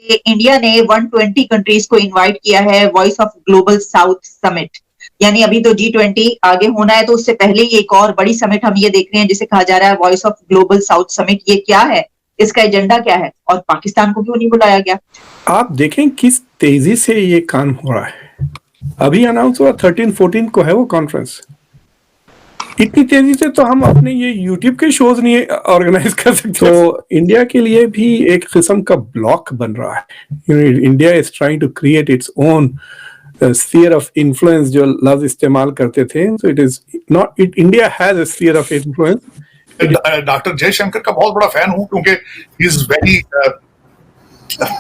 India ने 120 countries को invite किया है voice of global south summit. यानी अभी तो G20 आगे होना है, तो उससे पहले ही एक और बड़ी समिट हम ये देख रहे हैं जिसे कहा जा रहा है voice of global south summit. ये क्या है, इसका एजेंडा क्या है और पाकिस्तान को क्यों नहीं बुलाया गया? आप देखें किस तेजी से ये काम हो रहा है। अभी अनाउंस हुआ 13-14 को है वो कॉन्फ्रेंस। इतनी तेजी से तो हम अपने ये यूट्यूब के शोज नहीं ऑर्गेनाइज कर सकते। तो इंडिया के लिए भी एक किस्म का ब्लॉक बन रहा है। India is trying to create its own sphere of influence, जो लफ्ज इस्तेमाल करते थे। So it is not, India has a sphere of influence. Doctor Jaishankar का बहुत बड़ा फैन हूं क्योंकि he is very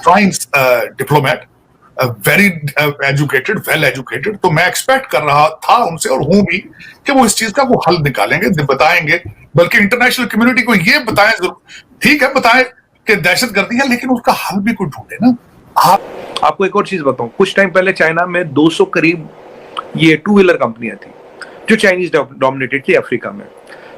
fine diplomat, very educated, well educated. तो मैं एक्सपेक्ट कर रहा था उनसे और हूं भी कि वो इस चीज का वो हल निकालेंगे, बताएंगे, बल्कि इंटरनेशनल कम्युनिटी को ये बताएं जरूर। ठीक है, बताएं कि दहशतगर्दी है, लेकिन उसका हल भी कोई ढूंढे ना। आपको एक और चीज बताऊं, कुछ टाइम पहले चाइना में 200 करीब ये टू व्हीलर कंपनियां थी जो चाइनीज डोमिनेटेड थी अफ्रीका में।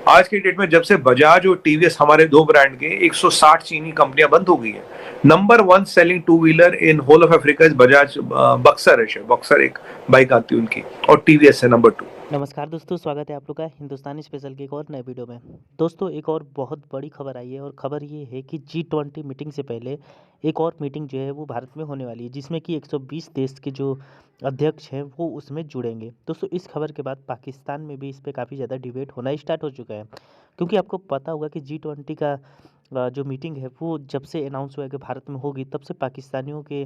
आज की डेट में जब से बजाज और टीवीएस हमारे दो ब्रांड के 160 चीनी कंपनियां बंद हो गई है, number 1 selling two wheeler in whole of Africa is Bajaj Boxer है। बक्सर एक बाइक आती है उनकी, और टीवीएस है नंबर 2। नमस्कार दोस्तों, स्वागत है आप लोग का हिंदुस्तानी स्पेशल के एक और नए वीडियो में। दोस्तों, एक और बहुत बड़ी खबर आई है और खबर ये है कि G20 मीटिंग से पहले एक और मीटिंग जो है वो भारत में होने वाली है, जिसमें कि 120 देश के जो अध्यक्ष हैं वो उसमें जुड़ेंगे। दोस्तों, इस खबर के बाद पाकिस्तान में भी इस पर काफ़ी ज़्यादा डिबेट होना स्टार्ट हो चुका है, क्योंकि आपको पता होगा कि G20 का जो मीटिंग है वो जब से अनाउंस हुआ है कि भारत में होगी, तब से पाकिस्तानियों के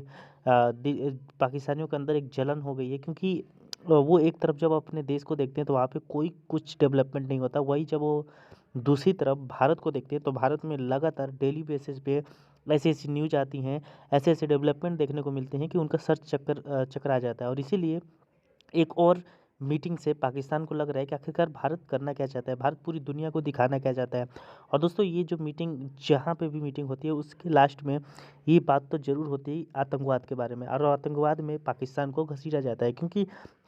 अंदर एक जलन हो गई है, क्योंकि वो एक तरफ जब अपने देश को देखते हैं तो वहाँ पे कोई कुछ डेवलपमेंट नहीं होता, वही जब वो दूसरी तरफ भारत को देखते हैं तो भारत में लगातार डेली बेसिस पे ऐसी ऐसी न्यूज आती हैं, ऐसे ऐसे डेवलपमेंट देखने को मिलते हैं कि उनका सर चक्कर आ जाता है। और इसीलिए एक और मीटिंग से पाकिस्तान को लग रहा है कि आखिरकार भारत करना क्या चाहता है, भारत पूरी दुनिया को दिखाना क्या चाहता है। और दोस्तों, ये जो मीटिंग, जहाँ पे भी मीटिंग होती है, उसके लास्ट में ये बात तो ज़रूर होती है आतंकवाद के बारे में, और आतंकवाद में पाकिस्तान को घसीटा जाता है, क्योंकि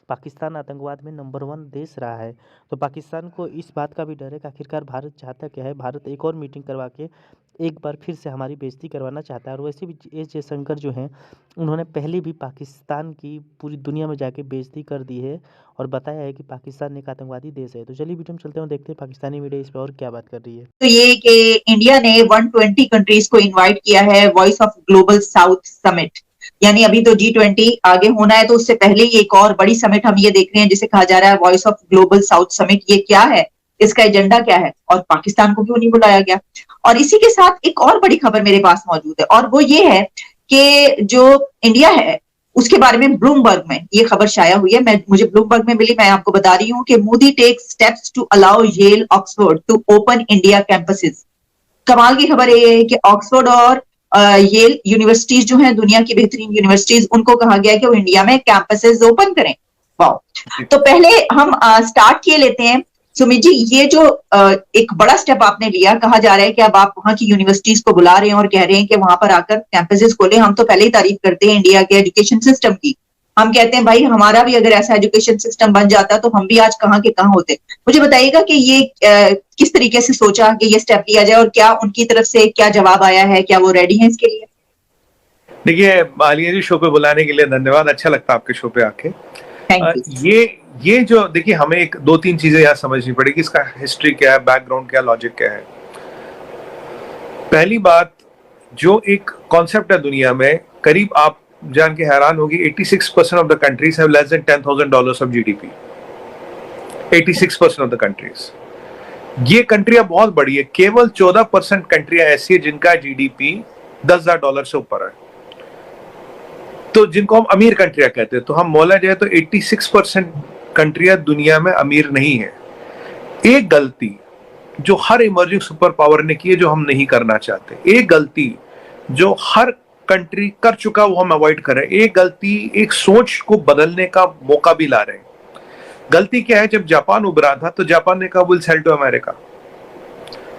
पाकिस्तान आतंकवाद में नंबर 1 देश रहा है। तो पाकिस्तान को इस बात का भी डर है कि आखिरकार भारत चाहता क्या है। भारत एक और मीटिंग करवा के एक बार फिर से हमारी बेइज्जती करवाना चाहता है। और वैसे भी एस जयशंकर जो हैं, उन्होंने पहले भी पाकिस्तान की पूरी दुनिया में जाके बेइज्जती कर दी है और बताया है कि पाकिस्तान एक आतंकवादी देश है। तो चलिए वीडियो में चलते हैं, देखते हैं पाकिस्तानी मीडिया इस पर और क्या बात कर रही है। तो ये कि इंडिया ने 120 कंट्रीज को इनवाइट किया है voice of global south summit. यानी अभी तो G20 आगे होना है, तो उससे पहले ही एक और बड़ी समिट हम ये देख रहे हैं जिसे कहा जा रहा है voice of global south summit. ये क्या है, इसका एजेंडा क्या है और पाकिस्तान को क्यों नहीं बुलाया गया? और इसी के साथ एक और बड़ी खबर मेरे पास मौजूद है, और वो ये है कि जो इंडिया है उसके बारे में ब्लूमबर्ग में ये खबर शाया हुई है। मुझे ब्लूमबर्ग में मिली, मैं आपको बता रही हूँ कि Modi takes steps to allow Yale Oxford to open India campuses. कमाल की खबर ये है कि ऑक्सफोर्ड और येल यूनिवर्सिटीज जो हैं, दुनिया की बेहतरीन यूनिवर्सिटीज, उनको कहा गया है कि वो इंडिया में कैंपसेस ओपन करें। वाह! तो पहले हम स्टार्ट किए लेते हैं। सुमित जी, ये जो एक बड़ा स्टेप आपने लिया, कहा जा रहा है कि अब आप वहां की यूनिवर्सिटीज को बुला रहे हैं और कह रहे हैं कि वहां पर आकर कैंपसेस खोलें। हम तो पहले ही तारीफ करते हैं इंडिया के एजुकेशन सिस्टम की। हम कहते हैं भाई, हमारा भी अगर ऐसा एजुकेशन सिस्टम बन जाता तो हम भी आज कहाँ के कहाँ होते। मुझे बताइएगा कि ये किस तरीके से सोचा कि ये स्टेप लिया जाए और क्या उनकी तरफ से क्या जवाब आया है, क्या वो रेडी है इसके लिए? देखिए, आलिया जी, शो पे बुलाने के लिए धन्यवाद। अच्छा लगता है आपके शो पे आके। ये जो देखिए, हमें एक 2-3 चीजें यहाँ समझनी पड़ेगी। इसका हिस्ट्री क्या है, बैकग्राउंड क्या, लॉजिक क्या है। पहली बात, जो एक कॉन्सेप्ट है दुनिया में, करीब आप जान के हैरान होगी, 86% of the countries have less than $10,000 of GDP. 86% of the countries. ये कंट्रियां बहुत बड़ी है। केवल 14% कंट्रियां ऐसी है जिनका जीडीपी $10,000 से ऊपर है, तो जिनको हम अमीर कंट्रियां कहते हैं। तो हम बोला जाए तो 86% कंट्रियां दुनिया में अमीर नहीं है। एक गलती जो हर इमर्जिंग सुपर पावर ने की है, जो हम नहीं करना चाहते, एक गलती जो हर कंट्री कर चुका वो हम अवॉइड करें। एक गलती, एक सोच को बदलने का मौका भी ला रहे हैं। गलती क्या है? जब जापान उभरा था तो जापान ने कहा will sell to America.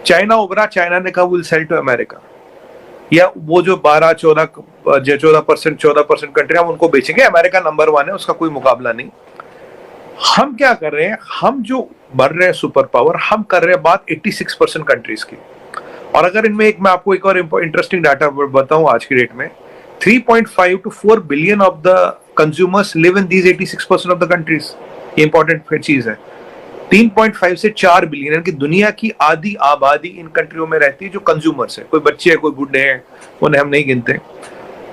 China उभरा, चाइना ने कहा विल सेल टू अमेरिका। या वो जो 14% कंट्री हम उनको बेचेंगे, अमेरिका नंबर 1 है, उसका कोई मुकाबला नहीं। हम क्या कर रहे हैं? हम जो बढ़ रहे हैं सुपर पावर, हम कर रहे हैं बात 86% कंट्रीज की। और अगर इनमें मैं आपको एक और इंटरेस्टिंग डाटा बताऊं आज की डेट में, 3.5 to 4 billion of the consumers live in these 86% of the countries. ये इंपॉर्टेंट चीज है। 3.5 से 4 बिलियन यानी कि दुनिया की आधी आबादी इन कंट्रियों में रहती है जो कंज्यूमर्स है, कोई बच्चे हैं, कोई बूढ़े हैं, उन्हें हम नहीं गिनते,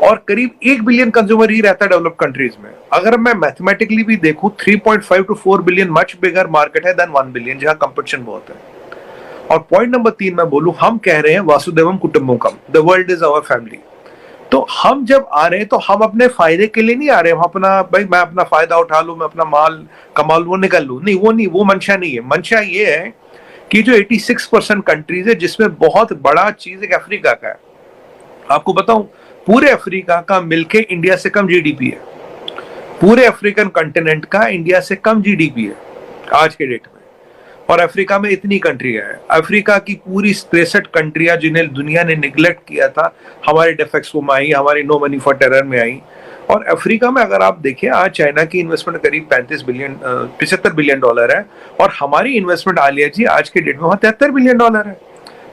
और करीब 1 बिलियन कंज्यूमर ही रहता है डेवलप्ड कंट्रीज में। अगर मैं मैथमेटिकली भी देखूं 3.5 to 4 billion much bigger market है देन 1 बिलियन, जहां कंपटीशन बहुत है। और पॉइंट नंबर 3 मैं बोलूं, हम कह रहे हैं वासुदेवम कुटुंबकम, the world is our family. तो हम जब आ रहे हैं तो हम अपने फायदे के लिए नहीं आ रहे हैं, हम अपना भाई मैं अपना फायदा उठा लूं, मैं अपना माल कमा लूं, वो निकल लूं, नहीं, वो मंशा नहीं है। मंशा ये है कि जो 86% कंट्रीज है जिसमें बहुत बड़ा चीज एक अफ्रीका का है। आपको बताऊं, पूरे अफ्रीका का मिलके इंडिया से कम जीडीपी है, पूरे अफ्रीकन कंटिनेंट का इंडिया से कम जीडीपी है आज के डेट में। और अफ्रीका में इतनी कंट्रियां हैं, अफ्रीका की पूरी 63 कंट्रियां जिन्हें दुनिया ने निगलेक्ट किया था, हमारे डेफेक्सपो में आई, हमारी नो मनी फॉर टेरर में आई। और अफ्रीका में अगर आप देखें, आज चाइना की इन्वेस्टमेंट करीब 75 बिलियन डॉलर है, और हमारी इन्वेस्टमेंट आलिया जी आज के डेट में वहां 73 बिलियन डॉलर है।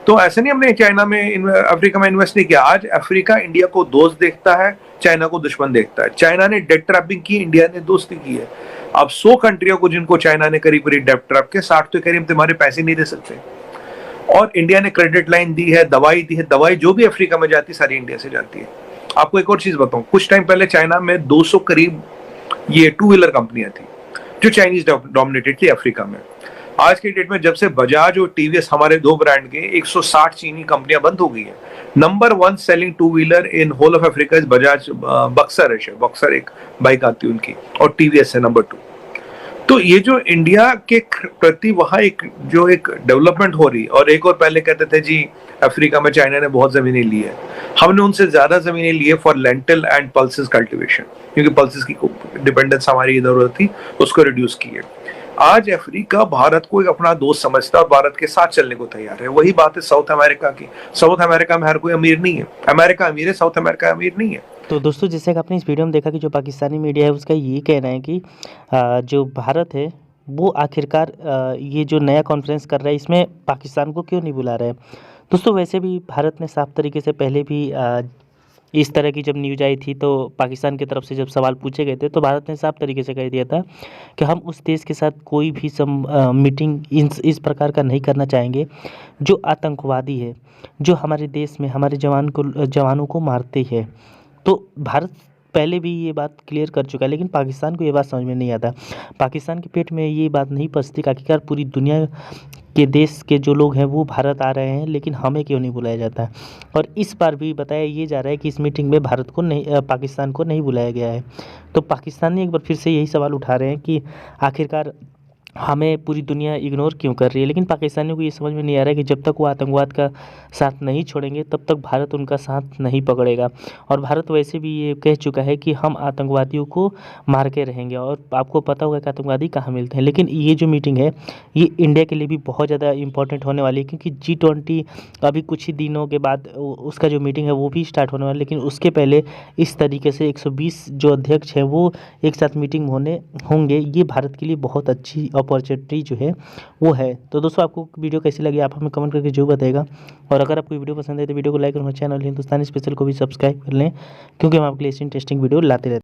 तो ऐसा नहीं हमने चाइना में अफ्रीका में इन्वेस्ट नहीं किया। आज अफ्रीका इंडिया को दोस्त देखता है, चाइना को दुश्मन देखता है। चाइना ने डेट ट्रैपिंग की, इंडिया ने दोस्ती की है। अब 100 कंट्रियों को जिनको चाइना ने करीब डेट ट्रैप के 60 तो करीब तुम्हारे पैसे नहीं दे सकते, और इंडिया ने क्रेडिट लाइन दी है, दवाई दी है, दवाई जो भी अफ्रीका में जाती है सारी इंडिया से जाती है। आपको एक और चीज बताऊं, कुछ टाइम पहले चाइना में 200 करीब ये 2 व्हीलर कंपनियां थी जो चाइनीज डोमिनेटेड थी अफ्रीका में। आज के डेट में जब से बजाज और टीवीएस हमारे 2 ब्रांड के 160 चीनी कंपनियां बंद हो गई है, number 1 selling 2 wheeler in whole of Africa is Bajaj Boxer है, बक्सर एक बाइक आती है उनकी, और टीवीएस है नंबर 2। तो ये जो इंडिया के प्रति वहां एक डेवलपमेंट हो रही, और एक और पहले कहते थे जी अफ्रीका में चाइना ने बहुत जमीनें ली है, हमने उनसे ज्यादा जमीनें ली है for lentil and pulses cultivation, क्योंकि पल्सेस की डिपेंडेंस हमारी इधर थी, उसको रिड्यूस की है। आज अफ्रीका भारत को एक अपना दोस्त समझता है और भारत के साथ चलने को तैयार है। वही बात है साउथ अमेरिका की। साउथ अमेरिका में हर कोई अमीर नहीं है, अमेरिका अमीर है, साउथ अमेरिका अमीर नहीं है। तो दोस्तों, जैसे कि आपने इस वीडियो में देखा कि जो पाकिस्तानी मीडिया है उसका ये कहना है कि जो भारत है वो आखिरकार ये जो नया कॉन्फ्रेंस कर रहा है इसमें पाकिस्तान को क्यों नहीं बुला रहा है। दोस्तों, वैसे भी भारत ने साफ तरीके से पहले भी इस तरह की जब न्यूज आई थी तो पाकिस्तान की तरफ से जब सवाल पूछे गए थे तो भारत ने साफ तरीके से कह दिया था कि हम उस देश के साथ कोई भी मीटिंग इस प्रकार का नहीं करना चाहेंगे जो आतंकवादी है, जो हमारे देश में हमारे जवानों को मारते हैं। तो भारत पहले भी ये बात क्लियर कर चुका है, लेकिन पाकिस्तान को ये बात समझ में नहीं आता। पाकिस्तान के पेट में ये बात नहीं पचती कि आखिरकार पूरी दुनिया के देश के जो लोग हैं वो भारत आ रहे हैं, लेकिन हमें क्यों नहीं बुलाया जाता है। और इस बार भी बताया ये जा रहा है कि इस मीटिंग में भारत को नहीं, पाकिस्तान को नहीं बुलाया गया है। तो पाकिस्तानी एक बार फिर से यही सवाल उठा रहे हैं कि आखिरकार हमें पूरी दुनिया इग्नोर क्यों कर रही है। लेकिन पाकिस्तानियों को ये समझ में नहीं आ रहा है कि जब तक वो आतंकवाद का साथ नहीं छोड़ेंगे तब तक भारत उनका साथ नहीं पकड़ेगा। और भारत वैसे भी ये कह चुका है कि हम आतंकवादियों को मार के रहेंगे, और आपको पता होगा कि आतंकवादी कहाँ मिलते हैं। लेकिन ये जो मीटिंग है ये इंडिया के लिए भी बहुत ज़्यादा इंपॉर्टेंट होने वाली है, क्योंकि G20 अभी कुछ ही दिनों के बाद उसका जो मीटिंग है वो भी स्टार्ट होने वाला है। लेकिन उसके पहले इस तरीके से 120 जो अध्यक्ष हैं वो एक साथ मीटिंग होंगे, ये भारत के लिए बहुत अच्छी अपॉर्चुनिटी जो है वो है। तो दोस्तों, आपको वीडियो कैसी लगी आप हमें कमेंट करके जरूर बताइएगा, और अगर आपको वीडियो पसंद है तो वीडियो को लाइक और हमारे चैनल हिंदुस्तानी स्पेशल को भी सब्सक्राइब कर लें, क्योंकि हम आपके लिए इंटरेस्टिंग वीडियो लाते रहते हैं।